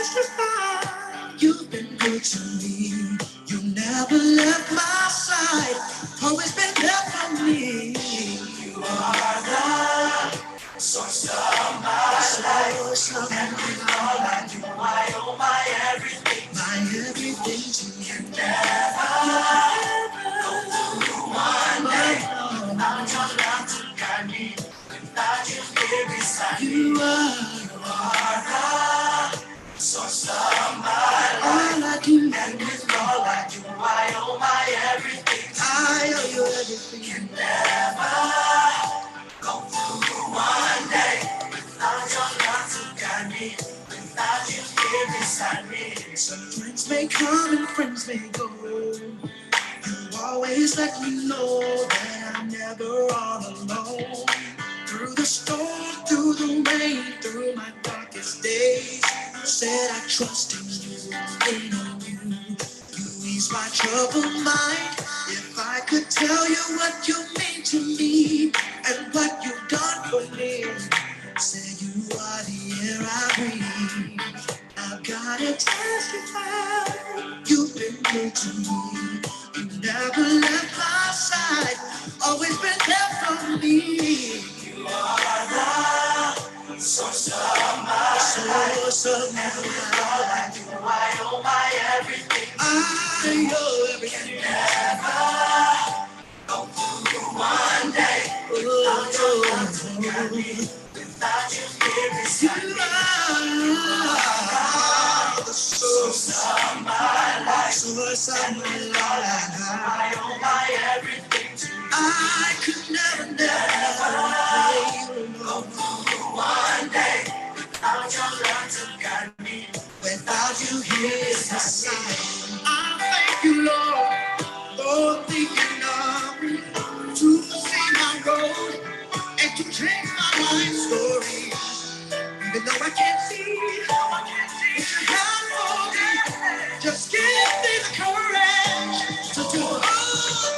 testify. You've been good to me. You never left my side. Always been there for me. You are the source of my life. And with all I do, I owe my everything. My everything to you. Never go through one day. Without your love to guide me. Without you here beside me. You are the source of my life. All I do. And with all I do, I owe my everything. I owe you everything. You never go through one day without your love to guide me, without you here beside me. Some friends may come and friends may go. You always let me know that I'm never all alone. Through the storm, through the rain, through my darkest days, you said I trust in you, lean on you. You ease my troubled mind. If I could tell you what you mean to me and what you've done for me, say you are the air I breathe. I've gotta testify. You've been good to me. You never left my side. Always been there for me. You are the source of my life. Source of my life. All I do, I owe my everything. I owe everything. Never go through one day without your love to guide me, without you here beside me. You are the source of my life. Source of my life. I owe my everything to you. I could never go through one day without your love to guide me, without you here beside me. I thank you, Lord, for thinking of me, to see my road and to change my life story. Even though I can't see what you have for me, just give me the courage to do all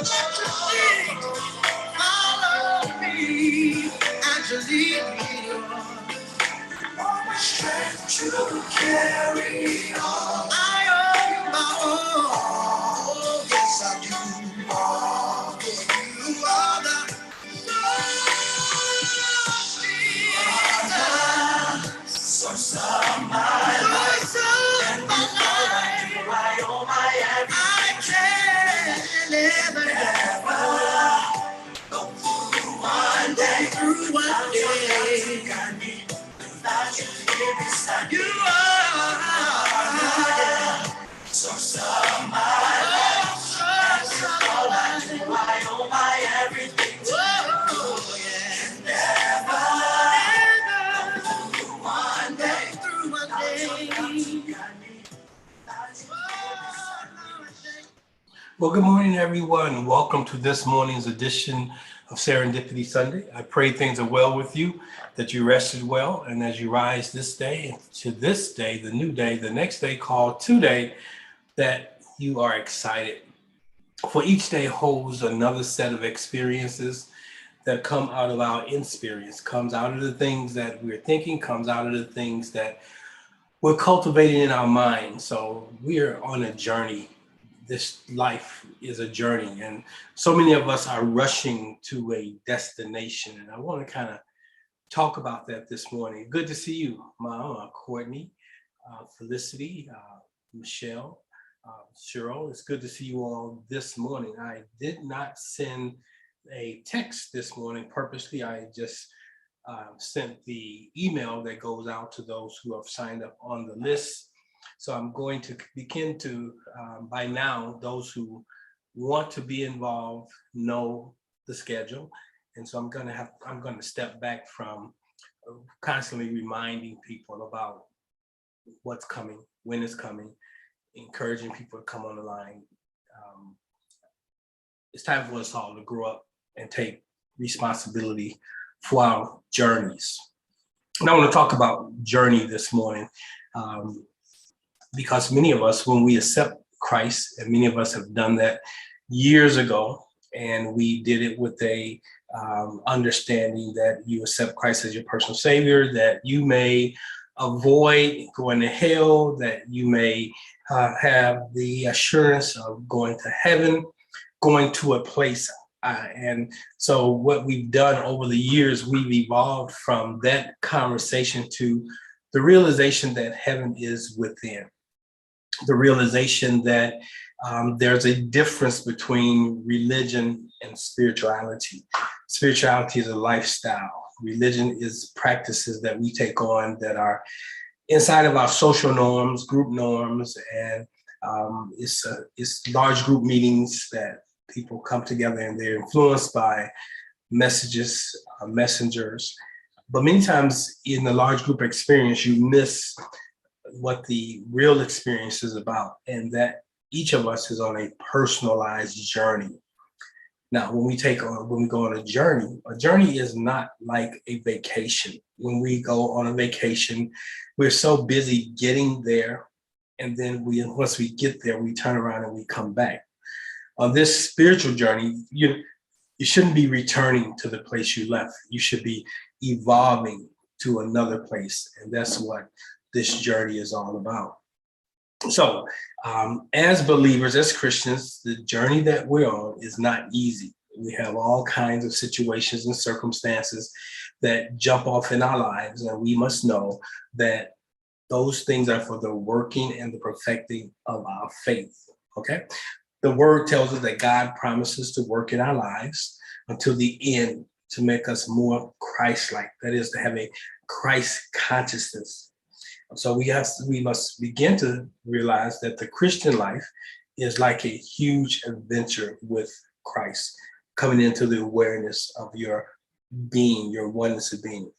that you need. Follow me and to lead me on. Always strength to carry on. I owe you my all. Oh, yes, I do. Oh, you are the source of my life. And with all I do, I owe my everything. I can never go through one day without your love to guide me, without you here beside me. You are the source of my life. And with all I do, I owe my everything to you. Never go through one day without your love to guide me, without you here beside me. Well, good morning, everyone. Welcome to this morning's edition of Serendipity Sunday. I pray things are well with you, that you rested well, and as you rise this day to this day, the new day, the next day called today, that you are excited. For each day holds another set of experiences that come out of our experience, comes out of the things that we're thinking, comes out of the things that we're cultivating in our mind. So we're on a journey. This life is a journey, and so many of us are rushing to a destination. And I want to kind of talk about that this morning. Good to see you, Mama, Courtney, Felicity, Michelle, Cheryl. It's good to see you all this morning. I did not send a text this morning purposely. I just sent the email that goes out to those who have signed up on the list. So I'm going to begin to, by now, those who want to be involved know the schedule. And so I'm going to step back from constantly reminding people about what's coming, when it's coming, encouraging people to come on the line. It's time for us all to grow up and take responsibility for our journeys. And I want to talk about journey this morning. Because many of us, when we accept Christ, and many of us have done that years ago, and we did it with a understanding that you accept Christ as your personal savior, that you may avoid going to hell, that you may have the assurance of going to heaven, going to a place. And so what we've done over the years, we've evolved from that conversation to the realization that heaven is within, the realization that there's a difference between religion and spirituality. Spirituality is a lifestyle. Religion is practices that we take on that are inside of our social norms, group norms, and it's large group meetings that people come together and they're influenced by messages, messengers. But many times in the large group experience, you miss what the real experience is about, and that each of us is on a personalized journey. Now, when we go on a journey is not like a vacation. When we go on a vacation, we're so busy getting there, and then once we get there, we turn around and we come back. On this spiritual journey, you shouldn't be returning to the place you left. You should be evolving to another place, and that's what this journey is all about. So, as believers, as Christians, the journey that we're on is not easy. We have all kinds of situations and circumstances that jump off in our lives, and we must know that those things are for the working and the perfecting of our faith. Okay? The word tells us that God promises to work in our lives until the end to make us more Christ-like. That is, to have a Christ consciousness. So we must begin to realize that the Christian life is like a huge adventure with Christ, coming into the awareness of your being, your oneness of being.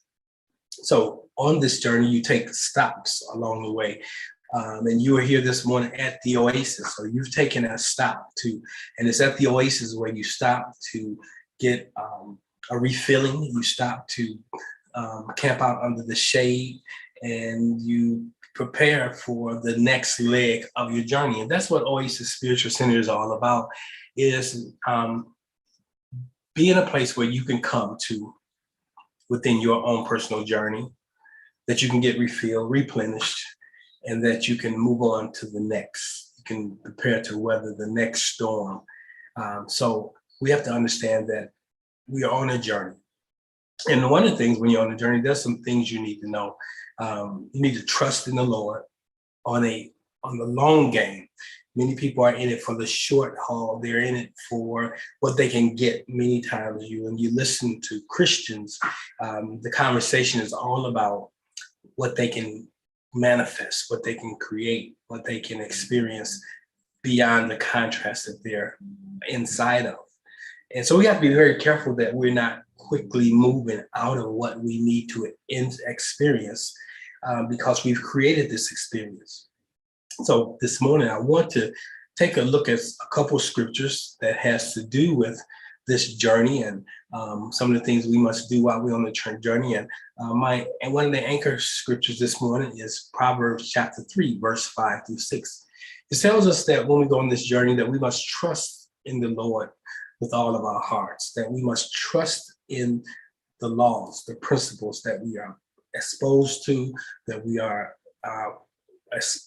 So on this journey, you take stops along the way. And you were here this morning at the Oasis. So you've taken a stop and it's at the Oasis where you stop to get a refilling. You stop to camp out under the shade, and you prepare for the next leg of your journey. And that's what Oasis Spiritual Center is all about, is being a place where you can come to within your own personal journey, that you can get refilled, replenished, and that you can move on to the next. You can prepare to weather the next storm. So we have to understand that we are on a journey. And one of the things when you're on a journey, there's some things you need to know. You need to trust in the Lord on the long game. Many people are in it for the short haul. They're in it for what they can get. Many times when you listen to Christians, the conversation is all about what they can manifest, what they can create, what they can experience beyond the contrast that they're inside of. And so we have to be very careful that we're not quickly moving out of what we need to experience because we've created this experience. So this morning, I want to take a look at a couple scriptures that has to do with this journey and some of the things we must do while we're on the journey. And one of the anchor scriptures this morning is Proverbs chapter 3, verse 5 through 6. It tells us that when we go on this journey, that we must trust in the Lord with all of our hearts, that we must trust in the laws, the principles that we are exposed to, that we are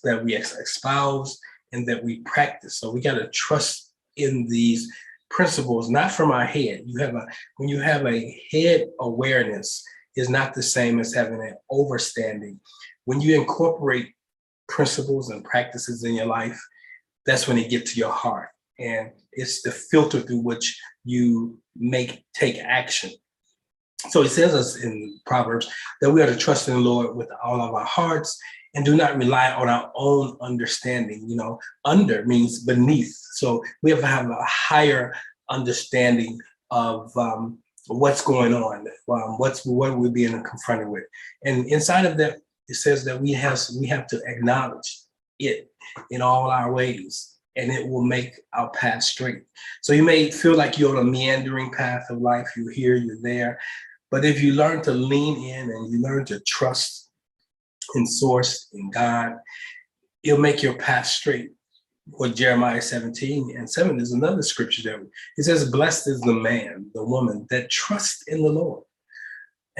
that we espouse, and that we practice. So we got to trust in these principles, not from our head. When you have a head awareness, is not the same as having an overstanding. When you incorporate principles and practices in your life, that's when it gets to your heart, and it's the filter through which you take action. So it says us in Proverbs that we are to trust in the Lord with all of our hearts and do not rely on our own understanding. Under means beneath. So we have to have a higher understanding of what's going on, what we're being confronted with. And inside of that, it says that we have to acknowledge it in all our ways, and it will make our path straight. So you may feel like you're on a meandering path of life. You're here, you're there. But if you learn to lean in and you learn to trust in source, in God, it'll make your path straight. What Jeremiah 17:7 is another scripture that it says, blessed is the man, the woman that trusts in the Lord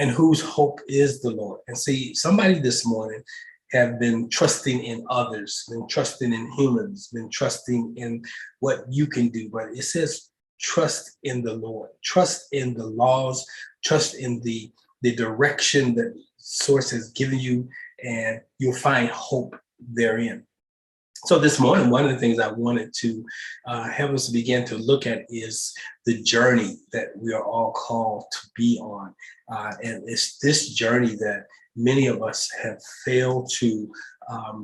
and whose hope is the Lord. And see, somebody this morning have been trusting in others, been trusting in humans, been trusting in what you can do. But it says trust in the Lord, trust in the laws, trust in the direction that source has given you, and you'll find hope therein. So this morning, one of the things I wanted to have us begin to look at is the journey that we are all called to be on. And it's this journey that many of us have failed to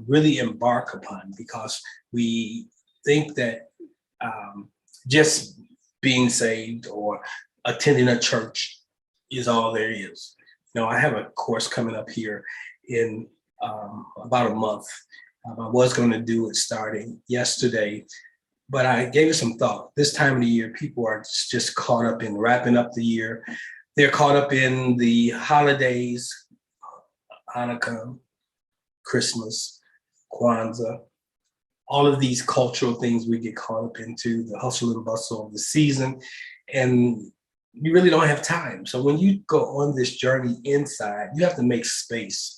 really embark upon, because we think that just being saved or attending a church is all there is. You know, I have a course coming up here in about a month. I was going to do it starting yesterday, but I gave it some thought. This time of the year, people are just caught up in wrapping up the year. They're caught up in the holidays, Hanukkah, Christmas, Kwanzaa, all of these cultural things we get caught up into, the hustle and bustle of the season, and you really don't have time. So when you go on this journey inside, you have to make space.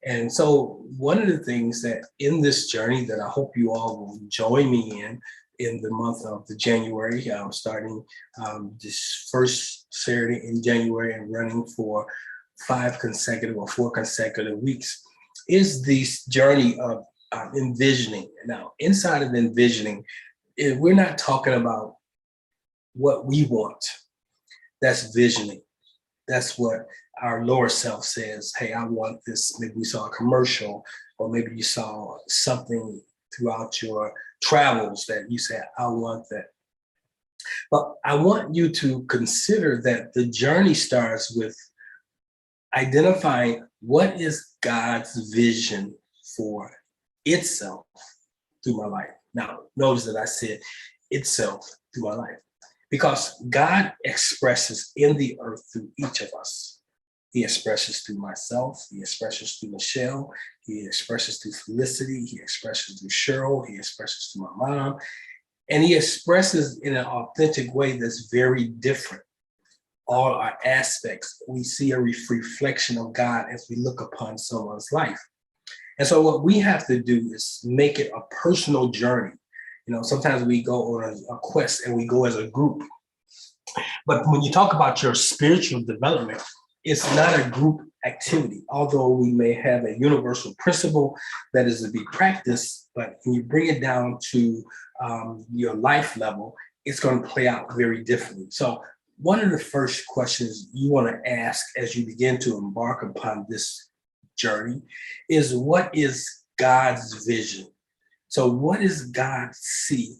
And so one of the things that in this journey that I hope you all will join me in the month of the January, starting this first Saturday in January and running for 4 consecutive weeks, is this journey of envisioning. Now, inside of envisioning, we're not talking about what we want. That's visioning. That's what our lower self says. Hey, I want this. Maybe we saw a commercial, or maybe you saw something throughout your travels that you said, I want that. But I want you to consider that the journey starts with identifying what is God's vision for itself through my life. Now, notice that I said itself through my life, because God expresses in the earth through each of us. He expresses through myself. He expresses through Michelle. He expresses through Felicity. He expresses through Cheryl. He expresses through my mom. And he expresses in an authentic way that's very different. All our aspects, we see a reflection of God as we look upon someone's life. And so what we have to do is make it a personal journey. You know, sometimes we go on a quest and we go as a group. But when you talk about your spiritual development, it's not a group activity, although we may have a universal principle that is to be practiced. But when you bring it down to your life level, it's going to play out very differently. So one of the first questions you want to ask as you begin to embark upon this journey is, what is God's vision? So what does God see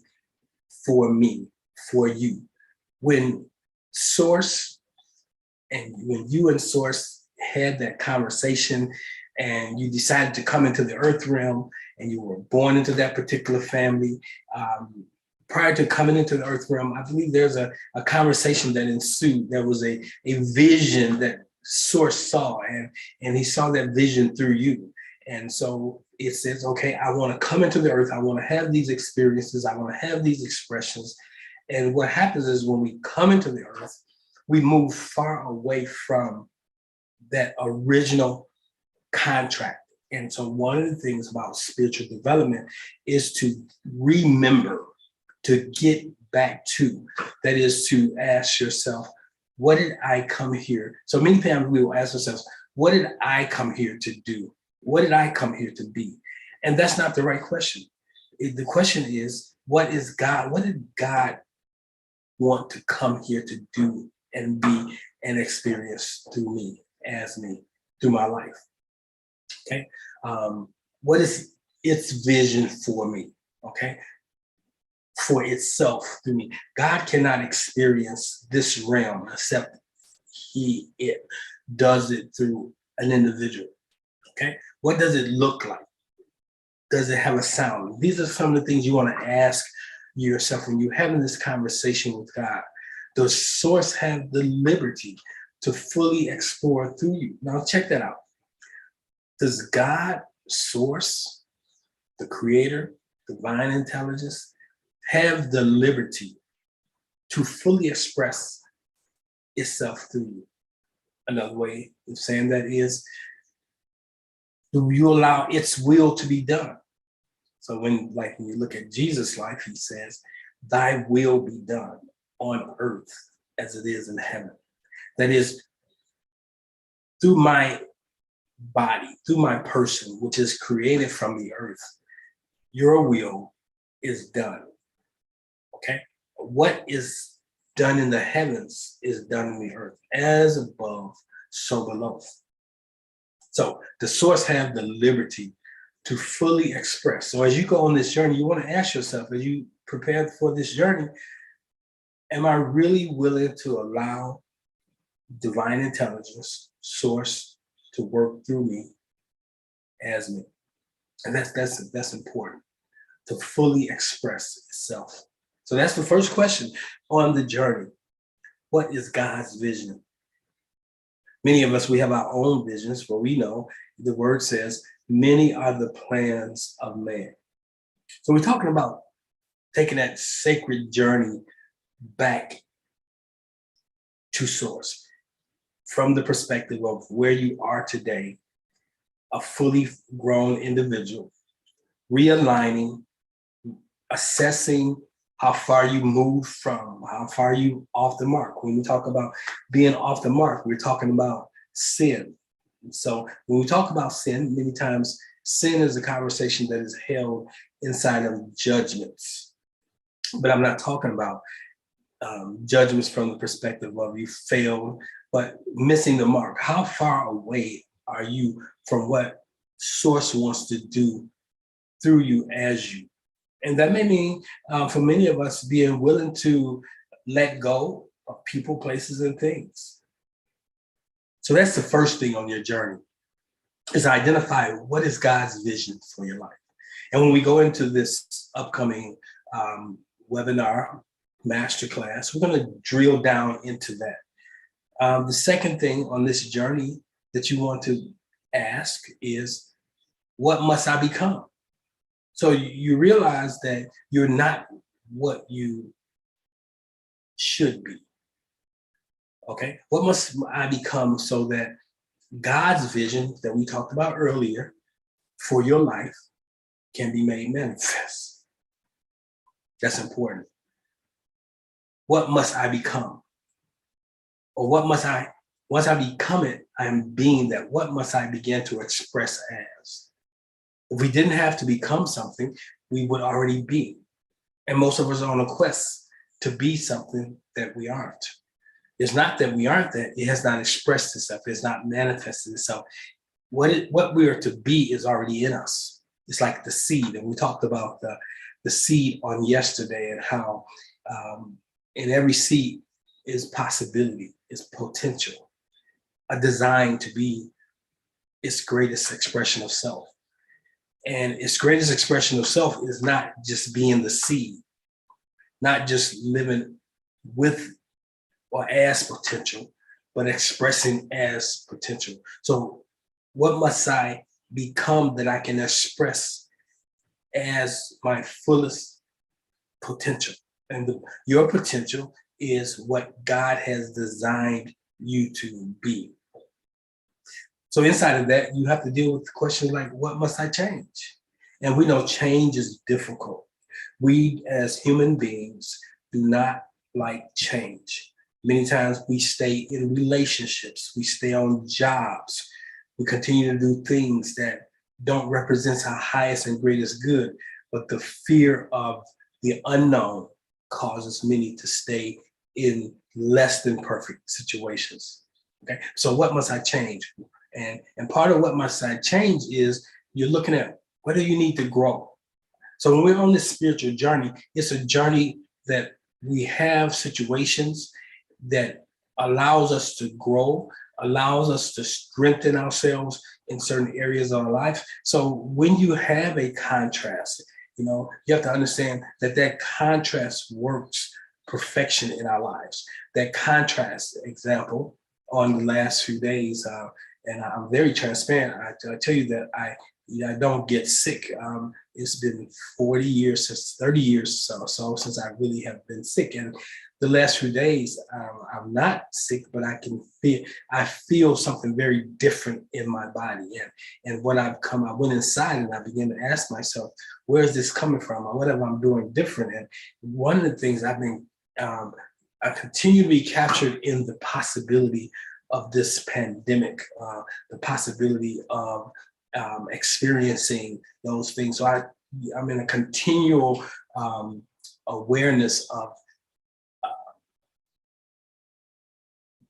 for me, for you? When Source and when you and Source had that conversation and you decided to come into the earth realm and you were born into that particular family, prior to coming into the earth realm, I believe there's a conversation that ensued. There was a vision that Source saw, and he saw that vision through you. And so it says, okay, I want to come into the earth. I want to have these experiences. I want to have these expressions. And what happens is when we come into the earth, we move far away from that original contract. And so one of the things about spiritual development is to remember, to get back to, that is to ask yourself, what did I come here? So many times we will ask ourselves, what did I come here to do? What did I come here to be? And that's not the right question. The question is, what is God? What did God want to come here to do and be and experience through me, through my life? Okay. What is its vision for me? Okay. For itself through me. God cannot experience this realm except it does it through an individual. Okay. What does it look like? Does it have a sound? These are some of the things you want to ask yourself when you're having this conversation with God. Does Source have the liberty to fully explore through you? Now check that out. Does God, Source, the creator, divine intelligence, have the liberty to fully express itself through you? Another way of saying that is, do you allow its will to be done? So when you look at Jesus' life, he says, thy will be done on earth as it is in heaven. That is, through my body, through my person, which is created from the earth, your will is done. Okay? What is done in the heavens is done in the earth, as above, so below. So the source have the liberty to fully express. So as you go on this journey, you want to ask yourself, as you prepare for this journey, am I really willing to allow divine intelligence, source, to work through me as me? And that's important, to fully express itself. So that's the first question on the journey. What is God's vision? Many of us, we have our own visions, but we know the word says, many are the plans of man. So we're talking about taking that sacred journey back to source from the perspective of where you are today, a fully grown individual, realigning, assessing how far you moved from, how far you off the mark. When we talk about being off the mark, we're talking about sin. So when we talk about sin, many times sin is a conversation that is held inside of judgments. But I'm not talking about judgments from the perspective of you failed, but missing the mark. How far away are you from what source wants to do through you as you? And that may mean for many of us being willing to let go of people, places, and things. So that's the first thing on your journey, is identify what is God's vision for your life. And when we go into this upcoming webinar, masterclass, we're going to drill down into that. The second thing on this journey that you want to ask is, what must I become? So you realize that you're not what you should be. Okay, what must I become so that God's vision that we talked about earlier for your life can be made manifest? That's important. What must I become? Or what must I, once I become it, I'm being that, what must I begin to express as? If we didn't have to become something, we would already be. And most of us are on a quest to be something that we aren't. It's not that we aren't that, it has not expressed itself, it's not manifested itself. What we are to be is already in us. It's like the seed, and we talked about the seed on yesterday, and how in every seed is possibility, is potential, a design to be its greatest expression of self. And its greatest expression of self is not just being the seed, not just living with or as potential, but expressing as potential. So what must I become that I can express as my fullest potential? And your potential is what God has designed you to be. So inside of that, you have to deal with the question like, what must I change? And we know change is difficult. We as human beings do not like change. Many times we stay in relationships, we stay on jobs, we continue to do things that don't represent our highest and greatest good, but the fear of the unknown causes many to stay in less than perfect situations. Okay, so what must I change? And part of what must I change is you're looking at, what do you need to grow? So when we're on this spiritual journey, it's a journey that we have situations that allows us to grow, allows us to strengthen ourselves in certain areas of our life. So when you have a contrast, you have to understand that that contrast works perfection in our lives. That contrast, example, on the last few days, and I'm very transparent. I tell you that I don't get sick. It's been 40 years, since 30 years so since I really have been sick. And the last few days, I'm not sick, but I feel something very different in my body. And when I went inside and I began to ask myself, where is this coming from? Or what am I doing different? And one of the things I continue to be captured in the possibility of this pandemic, the possibility of experiencing those things. So I'm in a continual awareness of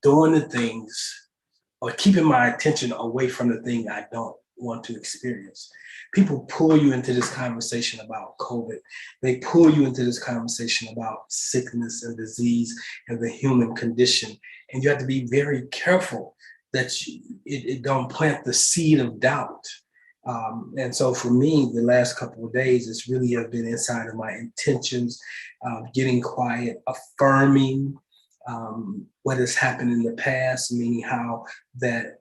doing the things or keeping my attention away from the thing I don't want to experience. People pull you into this conversation about COVID. They pull you into this conversation about sickness and disease and the human condition. And you have to be very careful that it don't plant the seed of doubt. And so for me, the last couple of days, it's really have been inside of my intentions, getting quiet, affirming what has happened in the past, meaning how that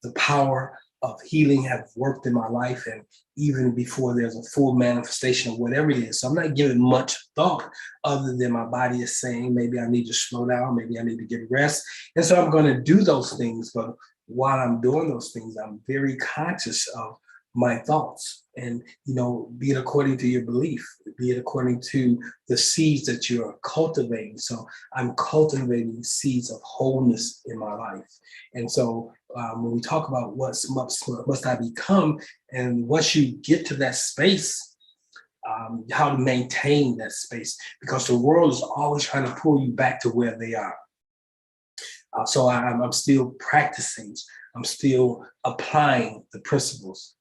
the power of healing have worked in my life, and even before there's a full manifestation of whatever it is. So I'm not giving much thought other than my body is saying, maybe I need to slow down, maybe I need to get rest. And so I'm going to do those things. But while I'm doing those things, I'm very conscious of my thoughts, and be it according to your belief, be it according to the seeds that you're cultivating. So I'm cultivating seeds of wholeness in my life. And so when we talk about what must I become, and once you get to that space, how to maintain that space, because the world is always trying to pull you back to where they are. So I'm still practicing, I'm still applying the principles.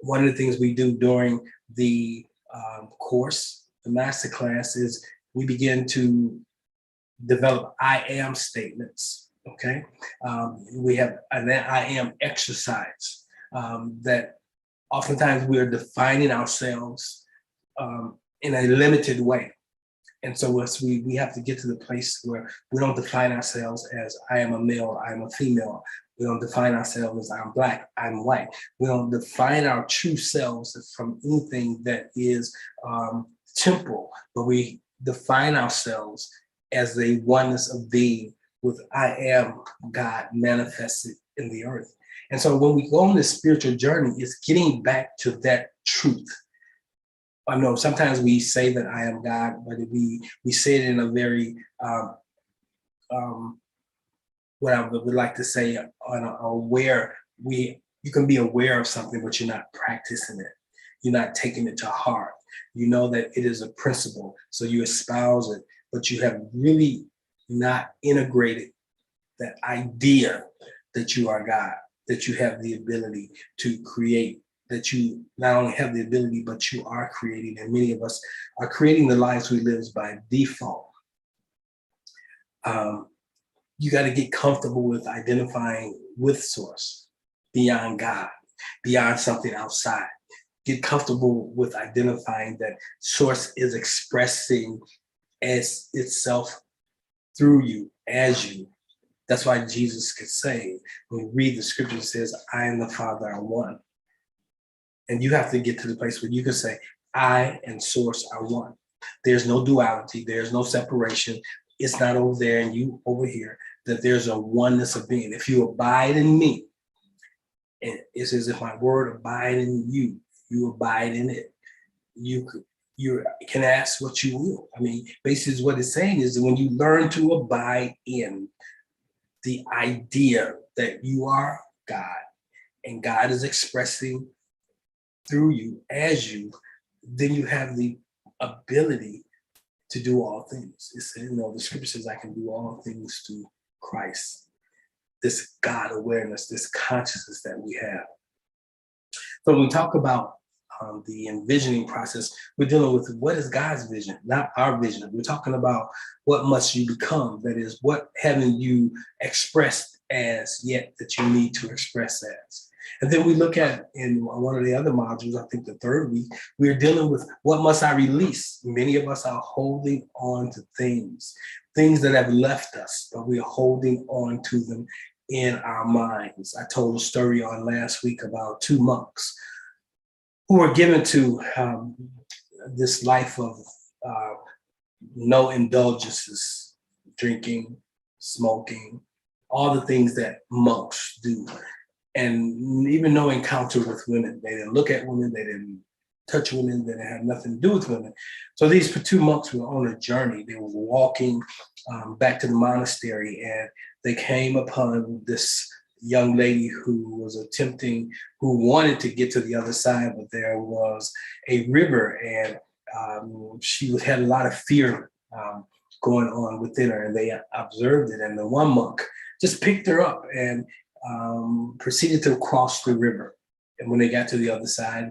One of the things we do during the course, the master class, is we begin to develop I am statements, okay? We have an I am exercise that oftentimes we are defining ourselves in a limited way. And so we have to get to the place where we don't define ourselves as I am a male, I am a female. We don't define ourselves as I'm Black, I'm white. We don't define our true selves from anything that is temporal, but we define ourselves as the oneness of being with I am God manifested in the earth. And so when we go on this spiritual journey, it's getting back to that truth. I know sometimes we say that I am God, but we say it in a very what I would like to say aware. You can be aware of something, but you're not practicing it. You're not taking it to heart. You know that it is a principle, so you espouse it, but you have really not integrated that idea that you are God, that you have the ability to create, that you not only have the ability, but you are creating, and many of us are creating the lives we live by default. You got to get comfortable with identifying with source, beyond God, beyond something outside. Get comfortable with identifying that source is expressing as itself through you, as you. That's why Jesus could say, when we read the scripture, it says, I and the Father are one. And you have to get to the place where you can say, I and source are one. There's no duality, there's no separation. It's not over there and you over here, that there's a oneness of being. If you abide in me, and it says, if my word abide in you, you abide in it. You can ask what you will. I mean, basically what it's saying is that when you learn to abide in the idea that you are God and God is expressing through you as you, then you have the ability to do all things. It's, the scripture says, I can do all things through Christ. This God awareness, this consciousness that we have. So when we talk about the envisioning process, we're dealing with what is God's vision, not our vision. We're talking about what must you become. That is, what haven't you expressed as yet that you need to express as. And then we look at, in one of the other modules, I think the third week, we're dealing with what must I release. Many of us are holding on to things that have left us, but we're holding on to them in our minds. I told a story on last week about two monks who were given to this life of no indulgences, drinking, smoking, all the things that monks do. And even no encounter with women. They didn't look at women, they didn't touch women, they didn't have nothing to do with women. So these two monks were on a journey. They were walking back to the monastery, and they came upon this young lady who wanted to get to the other side, but there was a river, and she had a lot of fear going on within her, and they observed it. And the one monk just picked her up and proceeded to cross the river. And when they got to the other side,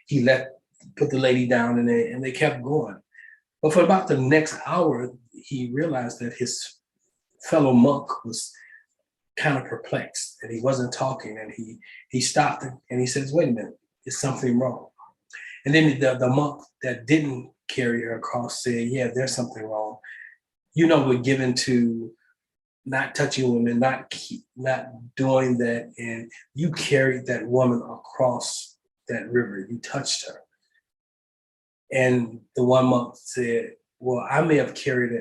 he put the lady down, and they kept going. But for about the next hour, he realized that his fellow monk was kind of perplexed, and he wasn't talking, and he stopped and he says, "Wait a minute, is something wrong?" And then the monk that didn't carry her across said, "Yeah, there's something wrong. We're given to not touching women, not doing that, and you carried that woman across that river. You touched her." And the one monk said, "Well, I may have carried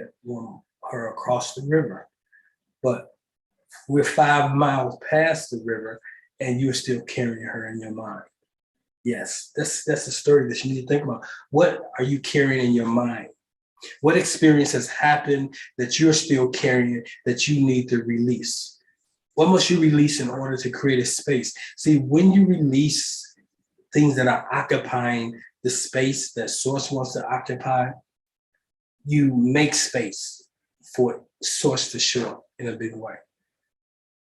her across the river, but we're 5 miles past the river, and you're still carrying her in your mind." Yes, that's the story that you need to think about. What are you carrying in your mind? What experience has happened that you're still carrying that you need to release? What must you release in order to create a space? See, when you release things that are occupying the space that source wants to occupy, you make space for source to show up in a big way.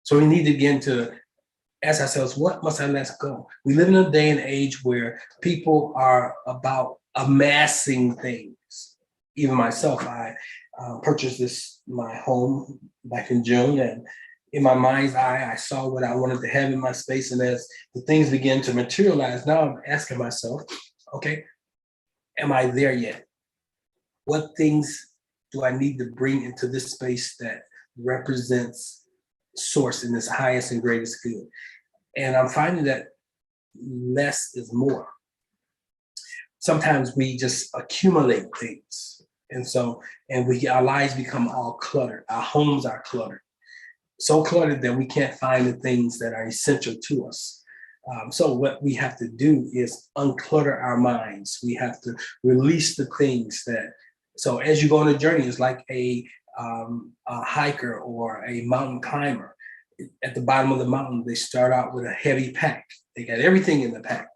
So we need to begin to ask ourselves, what must I let go? We live in a day and age where people are about amassing things. Even myself, I purchased my home back in June, and in my mind's eye, I saw what I wanted to have in my space. And as the things begin to materialize, now I'm asking myself, okay, am I there yet? What things do I need to bring into this space that represents source in this highest and greatest good? And I'm finding that less is more. Sometimes we just accumulate things. And our lives become all cluttered. Our homes are cluttered. So cluttered that we can't find the things that are essential to us. So what we have to do is unclutter our minds. We have to release the things so as you go on a journey, it's like a hiker or a mountain climber. At the bottom of the mountain, they start out with a heavy pack. They got everything in the pack.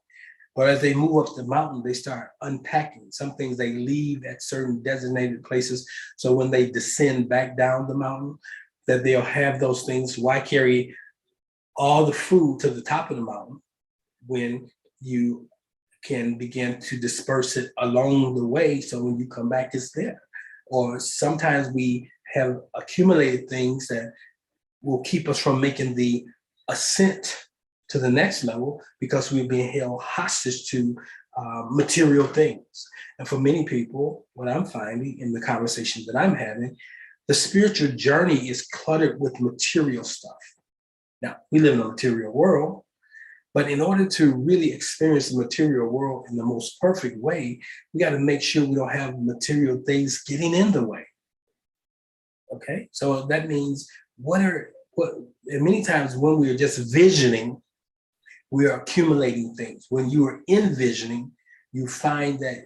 But as they move up the mountain, they start unpacking. Some things they leave at certain designated places. So when they descend back down the mountain, that they'll have those things. Why carry all the food to the top of the mountain when you can begin to disperse it along the way, so when you come back, it's there? Or sometimes we have accumulated things that will keep us from making the ascent to the next level because we're being held hostage to material things. And for many people, what I'm finding in the conversations that I'm having, the spiritual journey is cluttered with material stuff. Now, we live in a material world, but in order to really experience the material world in the most perfect way, we got to make sure we don't have material things getting in the way. Okay, so that means and many times when we are just visioning, we are accumulating things. When you are envisioning, you find that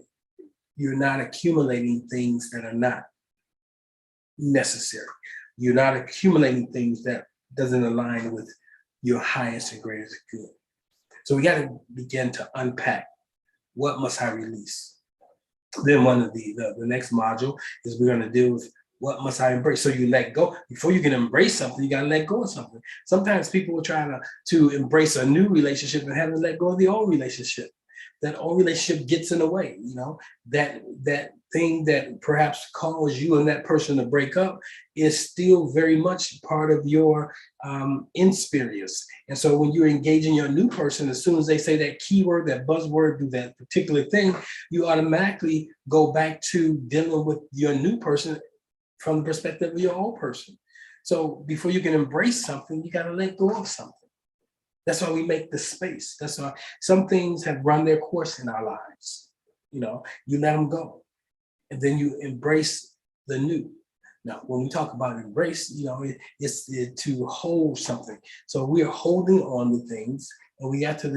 you're not accumulating things that are not necessary. You're not accumulating things that doesn't align with your highest and greatest good. So we got to begin to unpack, what must I release? Then one of the next module is we're going to deal with, what must I embrace? So you let go. Before you can embrace something, you got to let go of something. Sometimes people are trying to embrace a new relationship and haven't let go of the old relationship. That old relationship gets in the way, that thing that perhaps caused you and that person to break up is still very much part of your experience. And so when you're engaging your new person, as soon as they say that keyword, that buzzword, do that particular thing, you automatically go back to dealing with your new person from the perspective of your old person. So before you can embrace something, you got to let go of something. That's why we make the space. That's why some things have run their course in our lives. You let them go. and then you embrace the new. Now, when we talk about embrace, it's to hold something. So we are holding on to things, and we got to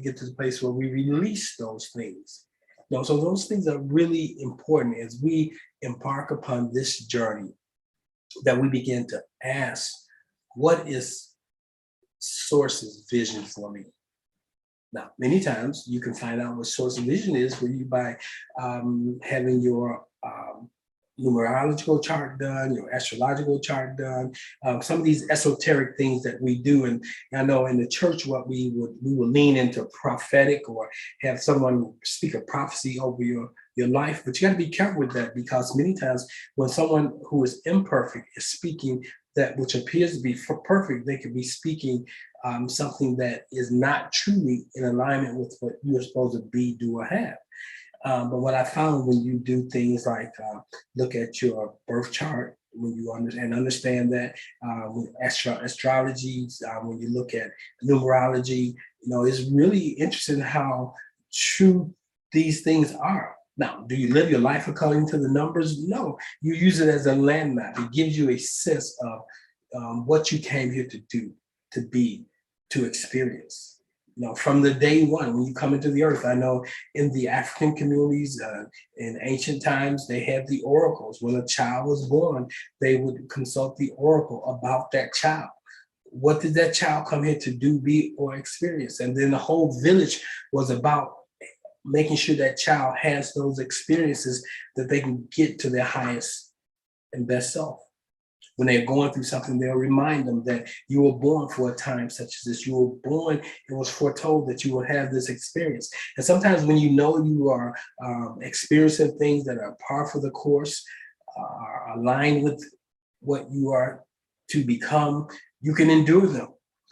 get to the place where we release those things. So those things are really important as we embark upon this journey, that we begin to ask, what is Source's vision for me? Now, many times you can find out what Source's vision is when you by having your numerological chart done, your astrological chart done, some of these esoteric things that we do. And I know in the church, what we will lean into prophetic, or have someone speak a prophecy over your life. But you got to be careful with that, because many times when someone who is imperfect is speaking that which appears to be perfect, they could be speaking something that is not truly in alignment with what you're supposed to be, do, or have. But what I found, when you do things like look at your birth chart, when you understand that, with astrology, when you look at numerology, it's really interesting how true these things are. Now, do you live your life according to the numbers? No, you use it as a landmap. It gives you a sense of what you came here to do, to be, to experience. From the day one, when you come into the earth. I know in the African communities, in ancient times, they had the oracles. When a child was born, they would consult the oracle about that child. What did that child come here to do, be, or experience? And then the whole village was about making sure that child has those experiences, that they can get to their highest and best self. When they're going through something, they'll remind them that you were born for a time such as this. You were born, it was foretold that you will have this experience. And sometimes when you are experiencing things that are par for the course, are aligned with what you are to become, you can endure them.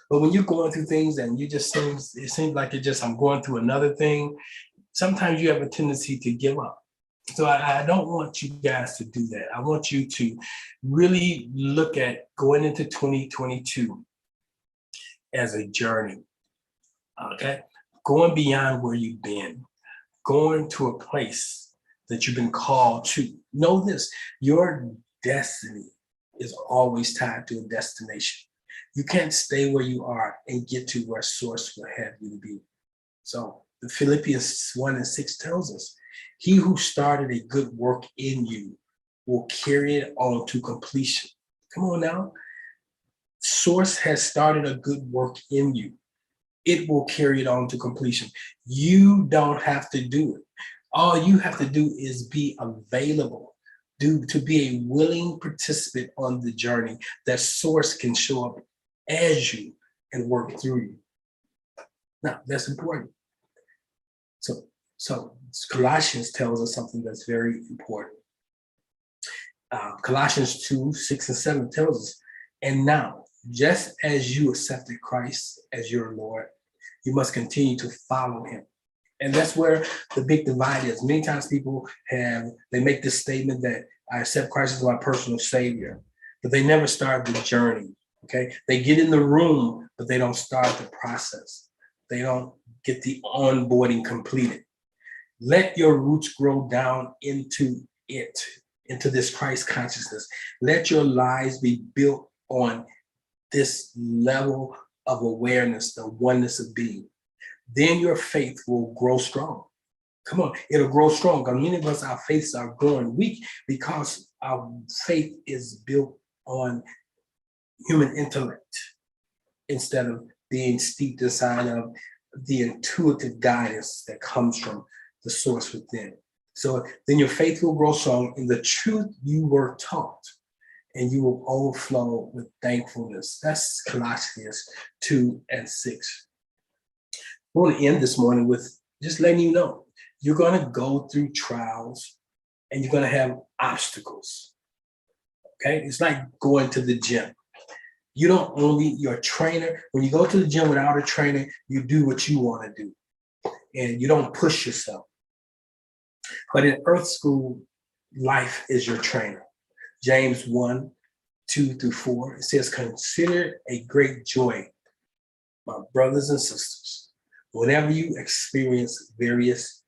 But when you're going through things and it seems like I'm going through another thing, sometimes you have a tendency to give up. So I don't want you guys to do that. I want you to really look at going into 2022 as a journey, okay? Going beyond where you've been, going to a place that you've been called to. Know this, your destiny is always tied to a destination. You can't stay where you are and get to where Source will have you to be. So the Philippians 1:6 tells us, he who started a good work in you will carry it on to completion. Come on now. Source has started a good work in you. It will carry it on to completion. You don't have to do it. All you have to do is be available, to be a willing participant on the journey, that Source can show up as you and work through you. Now, that's important. So Colossians tells us something that's very important. Colossians 2:6-7 tells us, and now, just as you accepted Christ as your Lord, you must continue to follow him. And that's where the big divide is. Many times people they make this statement that I accept Christ as my personal savior, but they never start the journey, okay? They get in the room, but they don't start the process. They don't get the onboarding completed. Let your roots grow down into this Christ consciousness. Let your lives be built on this level of awareness, the oneness of being. Then your faith will grow strong. Come on, it'll grow strong. Because many of us, our faiths are growing weak because our faith is built on human intellect instead of being steeped inside of the intuitive guidance that comes from the Source within. So then your faith will grow strong in the truth you were taught, and you will overflow with thankfulness. That's Colossians 2:6. I want to end this morning with just letting you know, you're going to go through trials and you're going to have obstacles. Okay? It's like going to the gym. You don't only, your trainer, when you go to the gym without a trainer, you do what you want to do and you don't push yourself. But in Earth School, life is your trainer. James 1:2-4, it says, consider a great joy, my brothers and sisters, whenever you experience various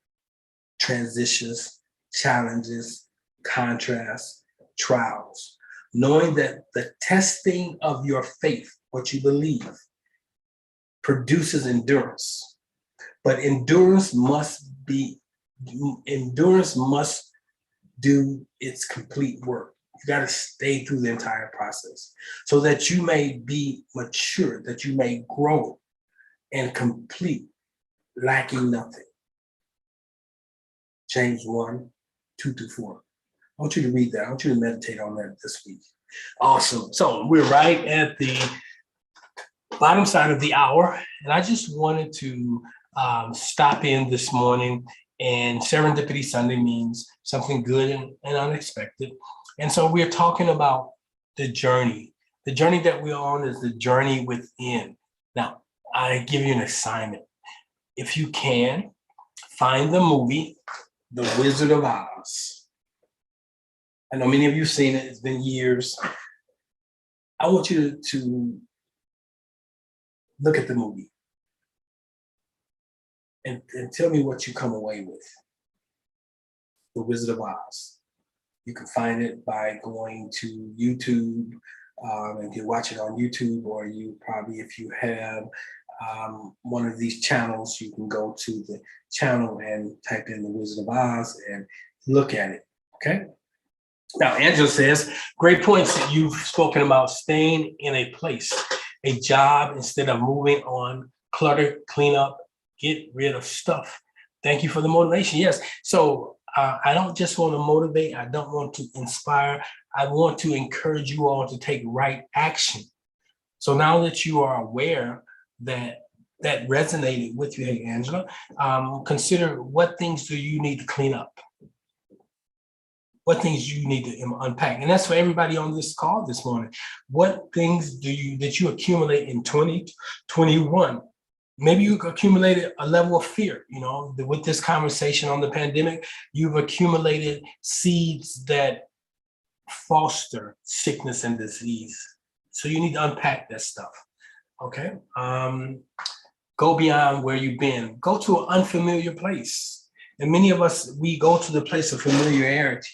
transitions, challenges, contrast, trials, knowing that the testing of your faith, what you believe, produces endurance. But endurance must do its complete work. You got to stay through the entire process so that you may be mature, that you may grow and complete, lacking nothing. James 1:2-4. I want you to read that. I want you to meditate on that this week. Awesome. So we're right at the bottom side of the hour, and I just wanted to stop in this morning. And Serendipity Sunday means something good and unexpected. And so we're talking about the journey. The journey that we're on is the journey within. Now, I give you an assignment. If you can, find the movie, The Wizard of Oz. I know many of you have seen it. It's been years. I want you to look at the movie and tell me what you come away with. The Wizard of Oz. You can find it by going to YouTube, and you watch it on YouTube, or you probably, if you have one of these channels, you can go to the channel and type in The Wizard of Oz and look at it, okay? Now, Angela says, great points that you've spoken about staying in a place, a job, instead of moving on, clutter, clean up, get rid of stuff. Thank you for the motivation. Yes, so I don't just want to motivate. I don't want to inspire. I want to encourage you all to take right action. So now that you are aware that that resonated with you, hey, Angela, consider what things do you need to clean up? What things you need to unpack? And that's for everybody on this call this morning. What things that you accumulate in 2021? Maybe you accumulated a level of fear, with this conversation on the pandemic, you've accumulated seeds that foster sickness and disease. So you need to unpack that stuff, okay? Go beyond where you've been. Go to an unfamiliar place. And many of us, we go to the place of familiarity.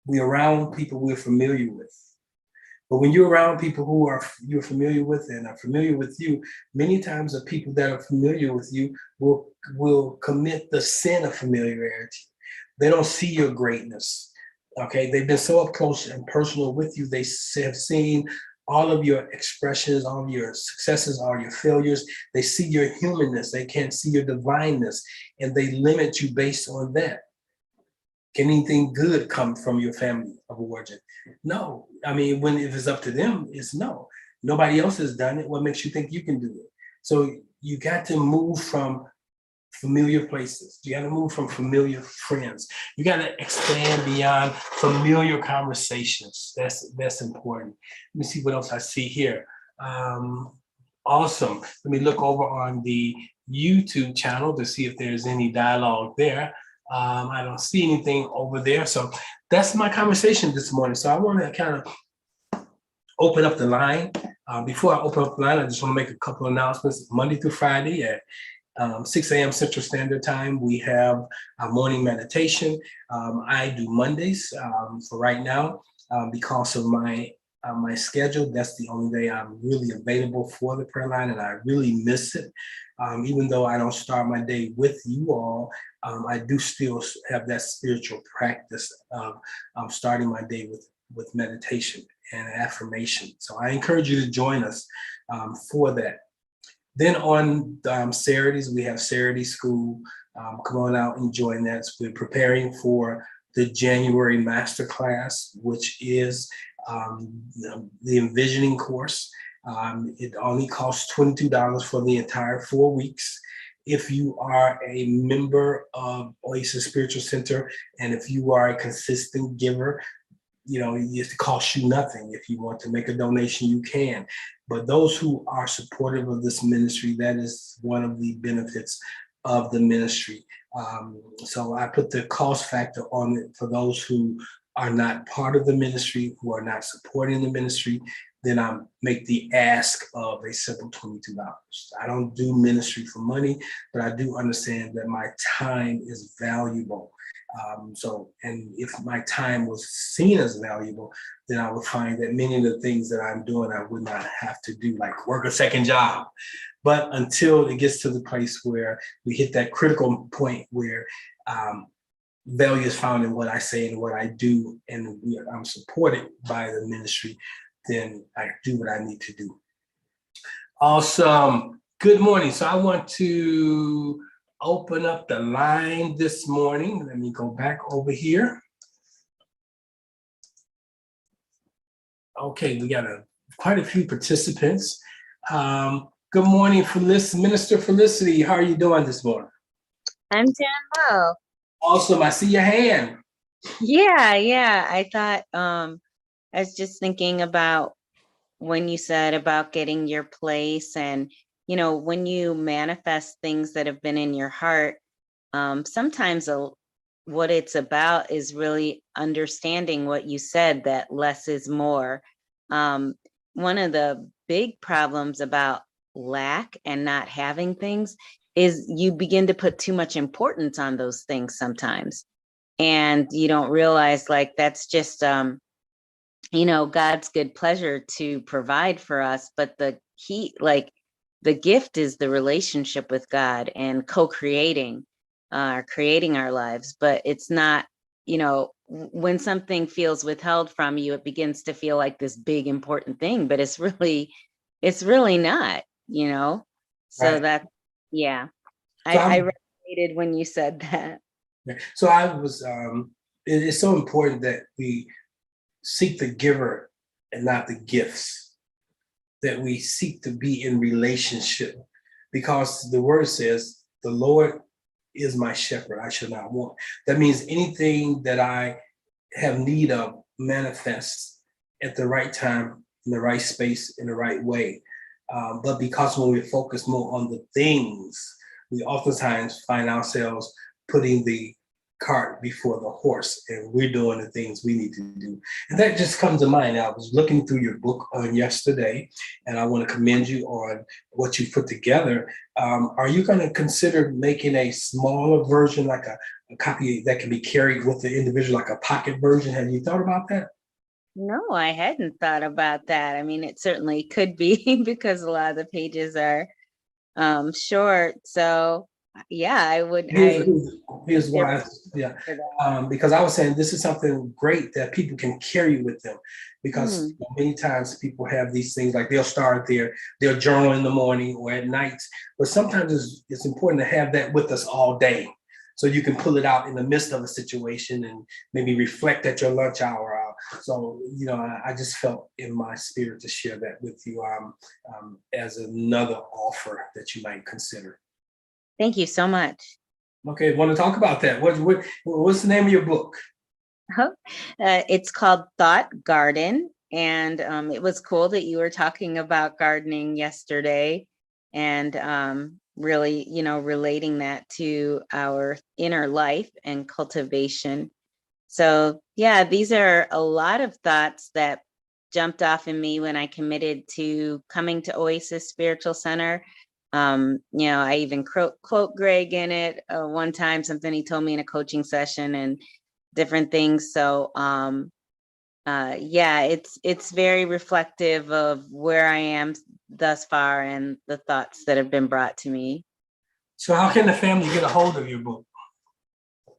We're around people we're familiar with. But when you're around people who you're familiar with and are familiar with you, many times the people that are familiar with you will commit the sin of familiarity. They don't see your greatness, okay? They've been so up close and personal with you. They have seen all of your expressions, all of your successes, all your failures. They see your humanness. They can't see your divineness, and they limit you based on that. Can anything good come from your family of origin? No. I mean, if it's up to them, it's no. Nobody else has done it. What makes you think you can do it? So you got to move from familiar places. You got to move from familiar friends. You got to expand beyond familiar conversations. That's important. Let me see what else I see here. Awesome. Let me look over on the YouTube channel to see if there's any dialogue there. I don't see anything over there. So that's my conversation this morning. So I want to kind of open up the line. Before I open up the line, I just want to make a couple of announcements. Monday through Friday at 6 a.m. Central Standard Time, we have a morning meditation. I do Mondays for right now because of my schedule. That's the only day I'm really available for the prayer line, and I really miss it. Even though I don't start my day with you all, I do still have that spiritual practice of starting my day with meditation and affirmation. So I encourage you to join us for that. Then on Saturdays, we have Saturday School. Come on out and join that. We're preparing for the January Masterclass, which is the Envisioning course. It only costs $22 for the entire 4 weeks. If you are a member of Oasis Spiritual Center, and if you are a consistent giver, it costs you nothing. If you want to make a donation, you can. But those who are supportive of this ministry, that is one of the benefits of the ministry. So I put the cost factor on it for those who are not part of the ministry, who are not supporting the ministry. then I make the ask of a simple $22. I don't do ministry for money, but I do understand that my time is valuable. And if my time was seen as valuable, then I would find that many of the things that I'm doing, I would not have to do, like work a second job. But until it gets to the place where we hit that critical point where value is found in what I say and what I do, and I'm supported by the ministry, then I do what I need to do. Awesome. Good morning. So I want to open up the line this morning. Let me go back over here. Okay, we got quite a few participants. Good morning, Minister Felicity. How are you doing this morning? I'm doing well. Awesome. I see your hand. Yeah. I thought I was just thinking about when you said about getting your place, and when you manifest things that have been in your heart, sometimes what it's about is really understanding what you said, that less is more. One of the big problems about lack and not having things is you begin to put too much importance on those things sometimes, and you don't realize, like, that's just God's good pleasure to provide for us, but the gift is the relationship with God and co-creating, creating our lives. But it's not, when something feels withheld from you, it begins to feel like this big important thing, but it's really not, so Right. that, yeah. So I resonated when you said that. So I was, it's so important that we seek the giver and not the gifts, that we seek to be in relationship, because the word says, the Lord is my shepherd, I shall not want. That means anything that I have need of manifests at the right time, in the right space, in the right way. But because when we focus more on the things, we oftentimes find ourselves putting the cart before the horse, and we're doing the things we need to do. And that just comes to mind. I was looking through your book on yesterday, and I want to commend you on what you put together. Are you going to consider making a smaller version, like a copy that can be carried with the individual, like a pocket version? Have you thought about that? No, I hadn't thought about that. I mean, it certainly could be because a lot of the pages are short. So yeah, I would. Here's why. Yeah, because I was saying this is something great that people can carry with them, because many times people have these things, like they'll start their journal in the morning or at night, but sometimes it's important to have that with us all day, so you can pull it out in the midst of a situation and maybe reflect at your lunch hour. So I just felt in my spirit to share that with you as another offer that you might consider. Thank you so much. Okay, want to talk about that? What's the name of your book? It's called Thought Garden, and it was cool that you were talking about gardening yesterday, and really, relating that to our inner life and cultivation. So yeah, these are a lot of thoughts that jumped off in me when I committed to coming to Oasis Spiritual Center. I even quote Greg in it one time, something he told me in a coaching session, and different things. So yeah, it's very reflective of where I am thus far and the thoughts that have been brought to me. So how can the family get a hold of your book?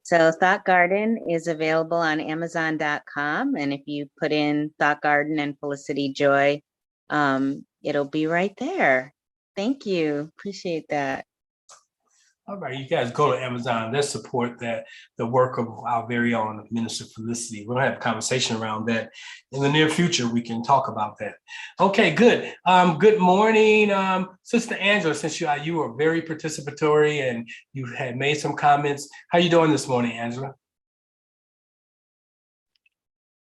So Thought Garden is available on Amazon.com. And if you put in Thought Garden and Felicity Joy, it'll be right there. Thank you. Appreciate that. All right, you guys go to Amazon. Let's support the work of our very own Minister Felicity. We'll have a conversation around that in the near future. We can talk about that. Okay, good. Good morning, Sister Angela. Since you were very participatory and you had made some comments, how you doing this morning, Angela?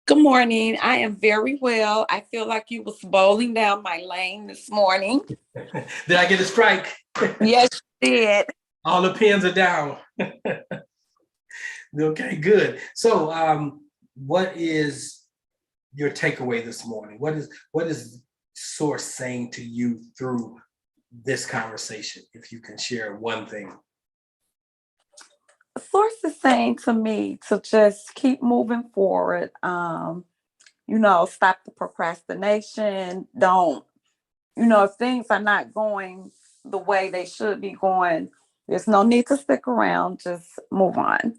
Good morning. I am very well. I feel like you was bowling down my lane this morning. Did I get a strike? Yes, you did. All the pins are down. Okay, good. So what is your takeaway this morning? What is source saying to you through this conversation, if you can share one thing? Source is saying to me to just keep moving forward. Stop the procrastination. Don't, if things are not going the way they should be going, there's no need to stick around. Just move on.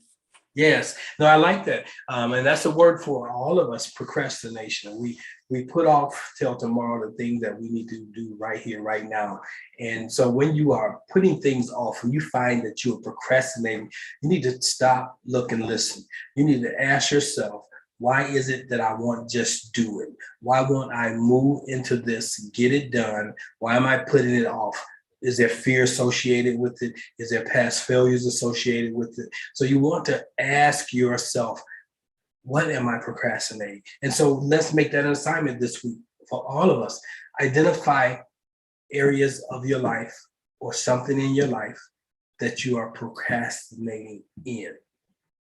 Yes, no, I like that. And that's a word for all of us, procrastination. We put off till tomorrow the things that we need to do right here, right now. And so when you are putting things off, when you find that you are procrastinating, you need to stop, look, and listen. You need to ask yourself, why is it that I won't just do it? Why won't I move into this, get it done? Why am I putting it off? Is there fear associated with it? Is there past failures associated with it? So you want to ask yourself, what am I procrastinating? And so let's make that an assignment this week for all of us. Identify areas of your life or something in your life that you are procrastinating in.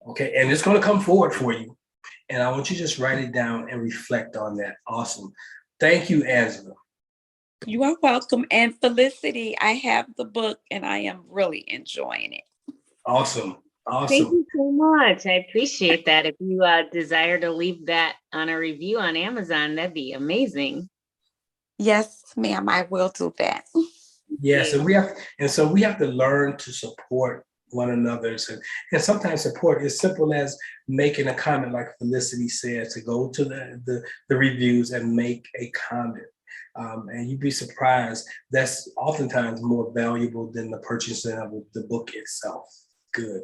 Okay, and it's going to come forward for you. And I want you to just write it down and reflect on that. Awesome. Thank you, Angela. You are welcome. And Felicity, I have the book and I am really enjoying it. Awesome. Thank Awesome. you so much. I appreciate that. If you desire to leave that on a review on Amazon, that'd be amazing. Yes, ma'am, I will do that. Yes, and we have to learn to support one another. And sometimes support is simple as making a comment, like Felicity said, to go to the reviews and make a comment. And you'd be surprised, that's oftentimes more valuable than the purchasing of the book itself. Good.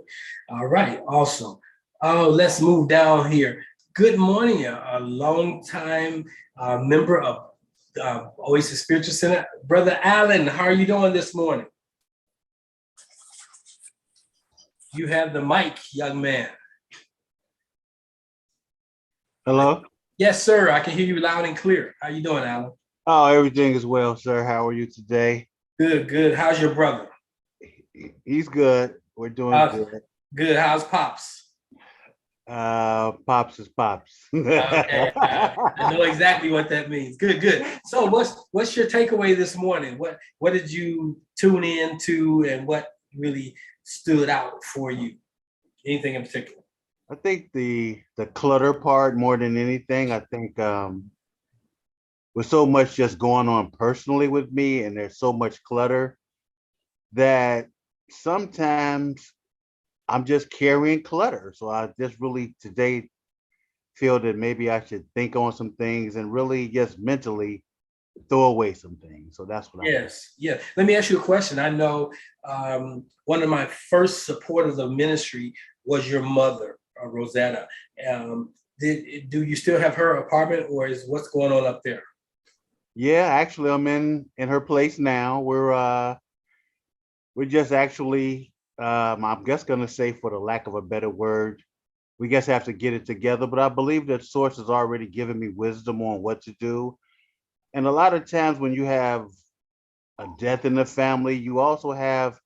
All right, awesome. Oh, let's move down here. Good morning, a long-time member of Oasis Spiritual Center. Brother Allen, how are you doing this morning? You have the mic, young man. Hello? Yes, sir. I can hear you loud and clear. How you doing, Allen? Oh, everything is well, sir. How are you today? Good, good. How's your brother? He's good. We're doing good. Good. How's Pops? Pops is Pops. Okay. I know exactly what that means. Good, good. So what's your takeaway this morning? What did you tune in to and what really stood out for you? Anything in particular? I think the clutter part more than anything. I think with so much just going on personally with me and there's so much clutter that sometimes I'm just carrying clutter. So I just really today feel that maybe I should think on some things and really just mentally throw away some things. So that's what Yes, yeah. Let me ask you a question. I know one of my first supporters of ministry was your mother, Rosetta. Do you still have her apartment, or is what's going on up there? Yeah, actually I'm in her place now. We're just actually I'm just gonna say, for the lack of a better word, we just have to get it together. But I believe that Source has already given me wisdom on what to do. And a lot of times when you have a death in the family, you also have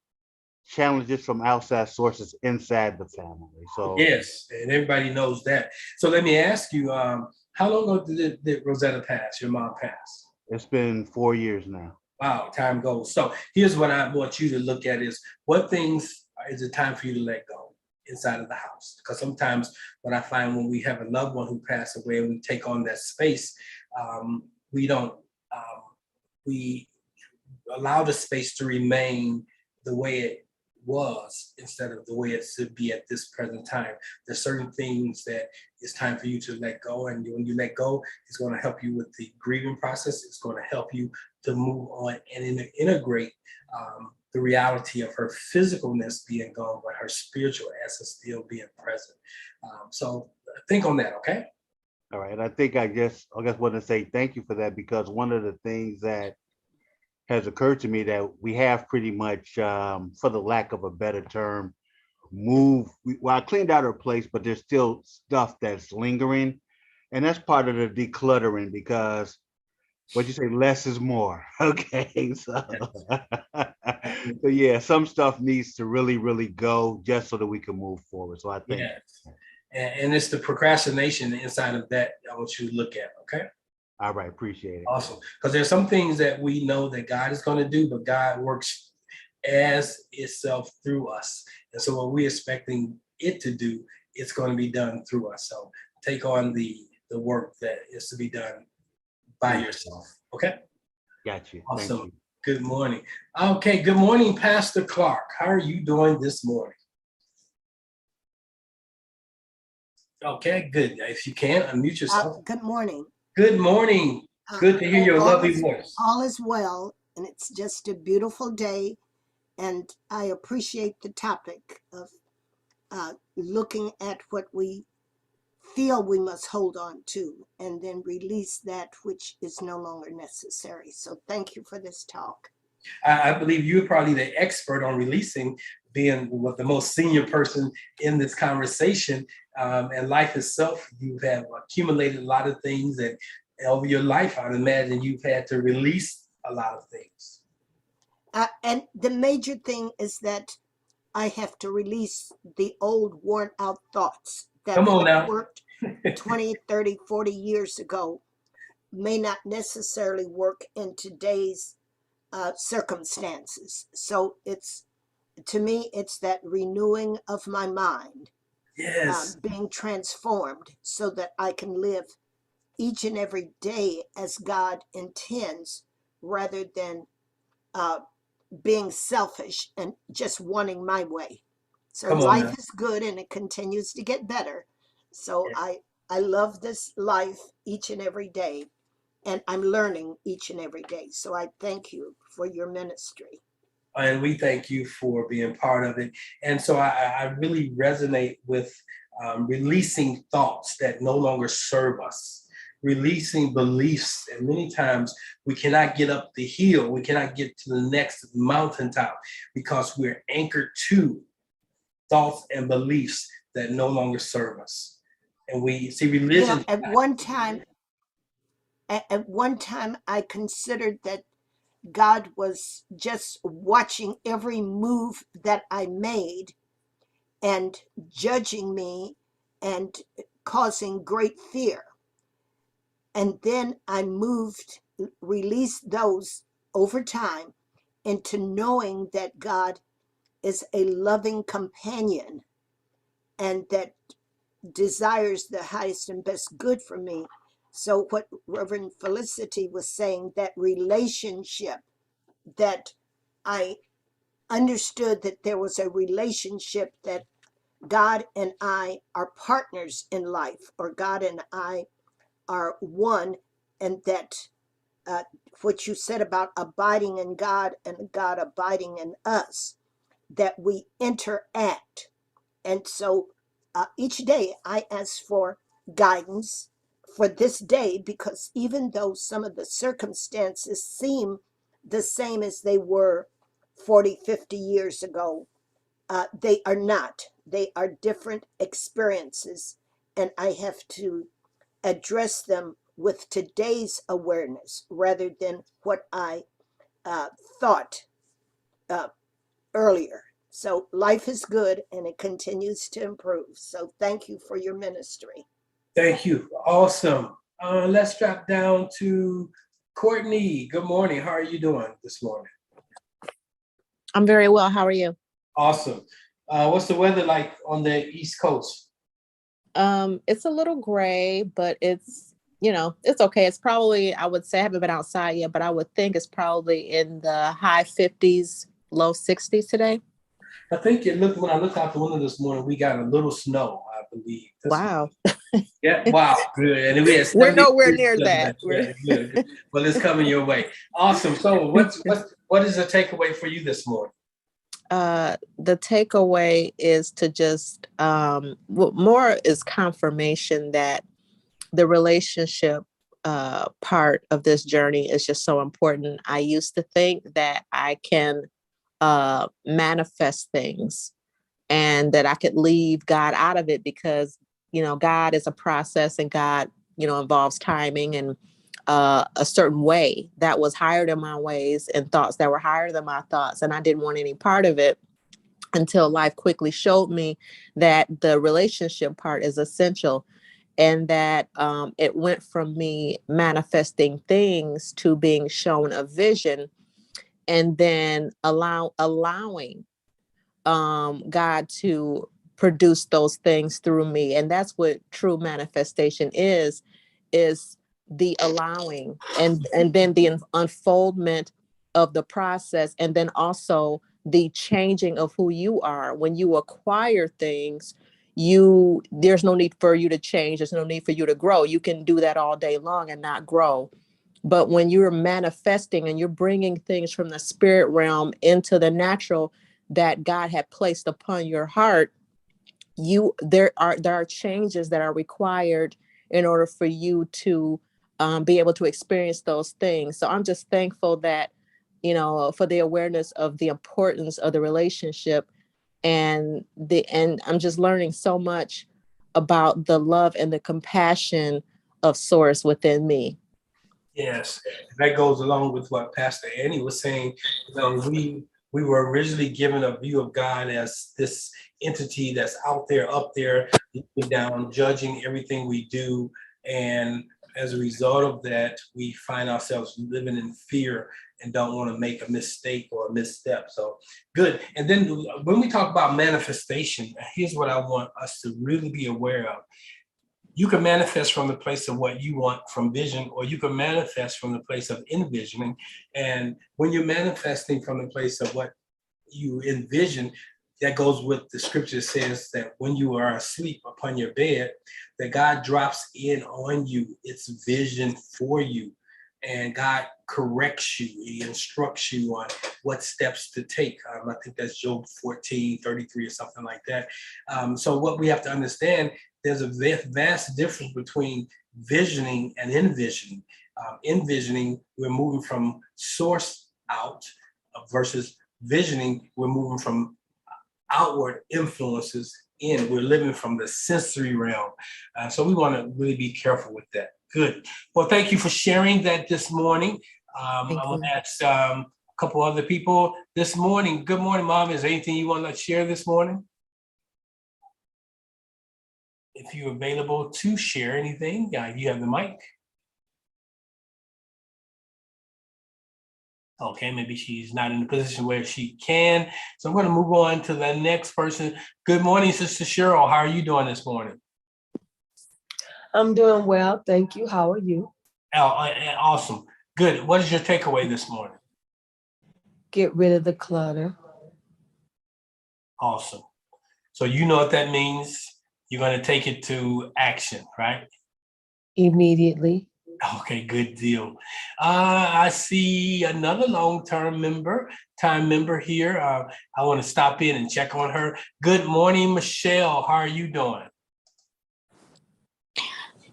challenges from outside sources inside the family. So Yes, and everybody knows that. So let me ask you, how long ago did Rosetta pass, your mom pass? it's been 4 years now. Wow, time goes. So here's what I want you to look at is what things is it time for you to let go inside of the house? Because sometimes what I find when we have a loved one who passed away and we take on that space, we don't, we allow the space to remain the way it was instead of the way it should be at this present time. There's certain things that it's time for you to let go, and when you let go, it's going to help you with the grieving process. It's going to help you to move on and integrate the reality of her physicalness being gone, but her spiritual essence still being present. So think on that, okay? All right. I think I guess want to say thank you for that, because one of the things that has occurred to me that we have pretty much, for the lack of a better term, I cleaned out her place, but there's still stuff that's lingering. And that's part of the decluttering, because what you say, less is more. Okay. So, so yeah, some stuff needs to really, really go just so that we can move forward. So I think. Yes. And it's the procrastination inside of that I want you to look at, okay? All right, appreciate it. Awesome. Because there's some things that we know that God is going to do, but God works as itself through us. And so what we're expecting it to do, it's going to be done through us. So take on the work that is to be done by yourself. Okay? Got you. Awesome. Thank you. Good morning. Okay, good morning, Pastor Clark. How are you doing this morning? Okay, good. If you can, unmute yourself. Good morning. Good morning. Good to hear your lovely voice. All is well, and it's just a beautiful day, and I appreciate the topic of looking at what we feel we must hold on to and then release that which is no longer necessary. So thank you for this talk. I believe you're probably the expert on releasing, being the most senior person in this conversation. And life itself, you have accumulated a lot of things, and over your life, I'd imagine you've had to release a lot of things. And the major thing is that I have to release the old worn out thoughts that worked 20, 30, 40 years ago may not necessarily work in today's circumstances. So to me, it's that renewing of my mind, being transformed so that I can live each and every day as God intends, rather than being selfish and just wanting my way. So life is good and it continues to get better. So I love this life each and every day, and I'm learning each and every day. So I thank you for your ministry. And we thank you for being part of it. And so I really resonate with releasing thoughts that no longer serve us, releasing beliefs. And many times we cannot get up the hill. We cannot get to the next mountaintop because we're anchored to thoughts and beliefs that no longer serve us. And we see religion. At one time, I considered that God was just watching every move that I made and judging me and causing great fear. And then I released those over time into knowing that God is a loving companion and that desires the highest and best good for me. So what Reverend Felicity was saying, that relationship, that I understood that there was a relationship that God and I are partners in life, or God and I are one, and that what you said about abiding in God and God abiding in us, that we interact. And so each day I ask for guidance for this day, because even though some of the circumstances seem the same as they were 40, 50 years ago, they are not. They are different experiences, and I have to address them with today's awareness rather than what I thought earlier. So life is good and it continues to improve. So thank you for your ministry. Thank you. Awesome. Let's drop down to Courtney. Good morning. How are you doing this morning? I'm very well. How are you? Awesome. What's the weather like on the East Coast? It's a little gray, but it's okay. It's probably, I would say, I haven't been outside yet, but I would think it's probably in the high 50s, low 60s today. I think when I looked out the window this morning, we got a little snow, I believe. Wow. Yeah, wow, good. And we're nowhere near that. Yeah, good. Well, it's coming your way. Awesome. So what is the takeaway for you this morning? The takeaway is to just, more is confirmation that the relationship part of this journey is just so important. I used to think that I can manifest things and that I could leave God out of it because, God is a process, and God, involves timing and a certain way that was higher than my ways and thoughts that were higher than my thoughts. And I didn't want any part of it until life quickly showed me that the relationship part is essential. and that it went from me manifesting things to being shown a vision, and then allowing God to produce those things through me. And that's what true manifestation is the allowing, and then the unfoldment of the process, and then also the changing of who you are. When you acquire things, there's no need for you to change. There's no need for you to grow. You can do that all day long and not grow. But when you're manifesting and you're bringing things from the spirit realm into the natural that God had placed upon your heart, there are changes that are required in order for you to be able to experience those things. So I'm just thankful that, for the awareness of the importance of the relationship, and I'm just learning so much about the love and the compassion of Source within me. Yes, that goes along with what Pastor Annie was saying. We were originally given a view of God as this entity that's out there, up there, looking down, judging everything we do. And as a result of that, we find ourselves living in fear and don't want to make a mistake or a misstep. So good. And then when we talk about manifestation, here's what I want us to really be aware of. You can manifest from the place of what you want from vision, or you can manifest from the place of envisioning. And when you're manifesting from the place of what you envision, that goes with the scripture says that when you are asleep upon your bed, that God drops in on you, it's vision for you. And God corrects you, he instructs you on what steps to take. I think that's Job 14:33 or something like that. So what we have to understand, there's a vast difference between visioning and envisioning. Envisioning, we're moving from source out versus visioning, we're moving from outward influences in. We're living from the sensory realm. So we want to really be careful with that. Good. Well, thank you for sharing that this morning. I want to ask a couple other people this morning. Good morning, Mom. Is there anything you want to share this morning? If you're available to share anything, you have the mic. Okay, maybe she's not in a position where she can. So I'm going to move on to the next person. Good morning, Sister Cheryl. How are you doing this morning? I'm doing well, thank you. How are you? Awesome. Good. What is your takeaway this morning? Get rid of the clutter. Awesome. So you know what that means. You're going to take it to action, right? Immediately. Okay, good deal. I see another long-term time member here. I want to stop in and check on her. Good morning, Michelle. How are you doing?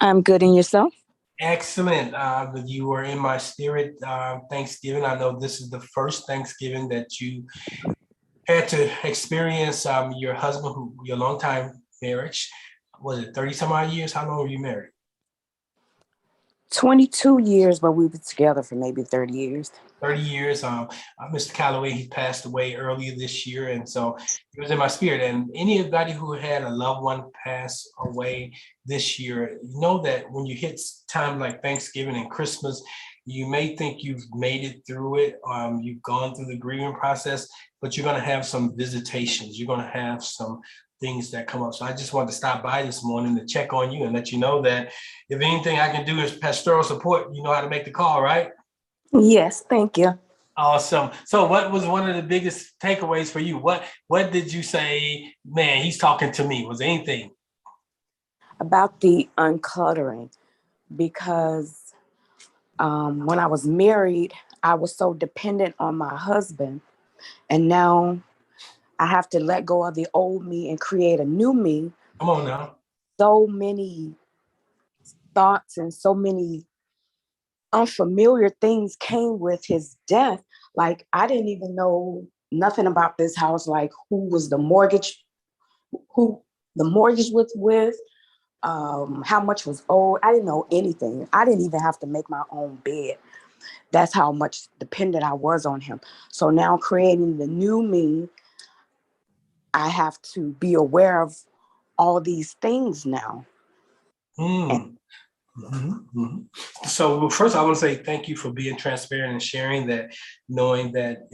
I'm good. And yourself? Excellent. You were in my spirit Thanksgiving. I know this is the first Thanksgiving that you had to experience your husband, your longtime marriage. Was it 30 some odd years? How long were you married? 22 years, but we were together for maybe 30 years. 30 years. Mr. Calloway, he passed away earlier this year. And so he was in my spirit. And anybody who had a loved one pass away this year, know that when you hit time like Thanksgiving and Christmas, you may think you've made it through it. You've gone through the grieving process, but you're going to have some visitations. You're going to have some things that come up. So I just wanted to stop by this morning to check on you and let you know that if anything I can do is pastoral support, you know how to make the call, right? Yes, thank you. Awesome. So what was one of the biggest takeaways for you? What did you say, man, he's talking to me? Was there anything? About the uncluttering, because when I was married, I was so dependent on my husband, and now I have to let go of the old me and create a new me. Come on now. So many thoughts and so many unfamiliar things came with his death. Like, I didn't even know nothing about this house, like who the mortgage was with, how much was owed. I didn't know anything. I didn't even have to make my own bed. That's how much dependent I was on him. So now, creating the new me, I have to be aware of all these things now. Mm. Mhm, mhm. So well, first, I want to say thank you for being transparent and sharing that, knowing that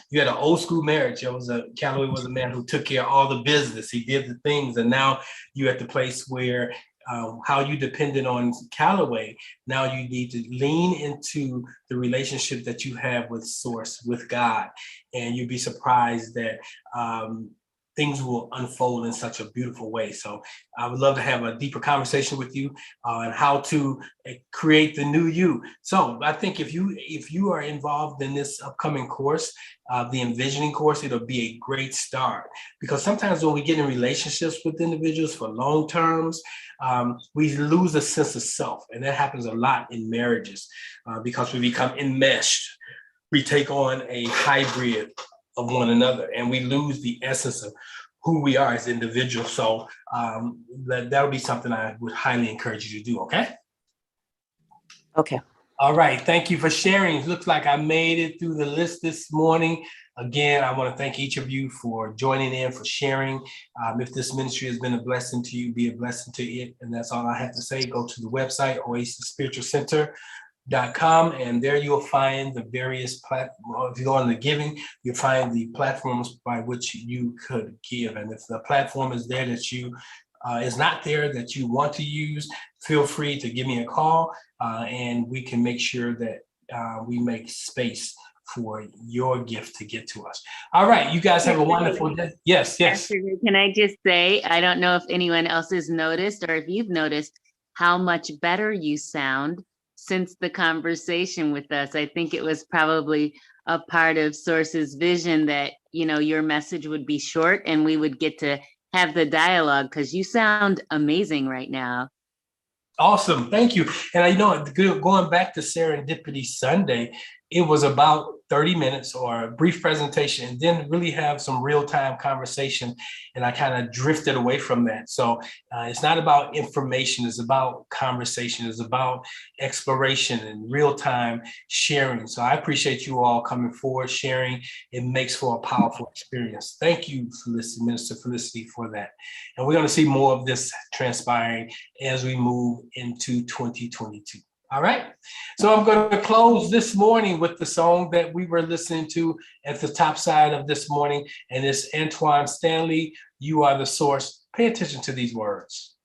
you had an old school marriage. Calloway was a man who took care of all the business. He did the things, and now you're at the place where how you depended on Calloway. Now you need to lean into the relationship that you have with Source, with God, and you'd be surprised that things will unfold in such a beautiful way. So I would love to have a deeper conversation with you on how to create the new you. So I think if you are involved in this upcoming course, the Envisioning course, it'll be a great start, because sometimes when we get in relationships with individuals for long terms, we lose a sense of self, and that happens a lot in marriages because we become enmeshed. We take on a hybrid of one another, and we lose the essence of who we are as individuals. So that would be something I would highly encourage you to do. Okay. Okay. All right. Thank you for sharing. It looks like I made it through the list this morning. Again, I want to thank each of you for joining in, for sharing. If this ministry has been a blessing to you, be a blessing to it. And that's all I have to say. Go to the website, oasisspiritualcenter.com, and there you'll find the various platforms. If you go on the giving, you'll find the platforms by which you could give. And if the platform is there that you is not there that you want to use, feel free to give me a call, and we can make sure that we make space for your gift to get to us. All right, you guys have a wonderful day. Yes, yes. Pastor, can I just say, I don't know if anyone else has noticed, or if you've noticed how much better you sound since the conversation with us. I think it was probably a part of Source's vision that, your message would be short and we would get to have the dialogue, because you sound amazing right now. Awesome. Thank you. And I know going back to Serendipity Sunday, it was about 30 minutes or a brief presentation, and then really have some real-time conversation. And I kind of drifted away from that. So it's not about information, it's about conversation, it's about exploration and real-time sharing. So I appreciate you all coming forward, sharing. It makes for a powerful experience. Thank you, Felicity, Minister Felicity, for that. And we're going to see more of this transpiring as we move into 2022. All right. So I'm going to close this morning with the song that we were listening to at the top side of this morning. And it's Antoine Stanley, You Are the Source. Pay attention to these words.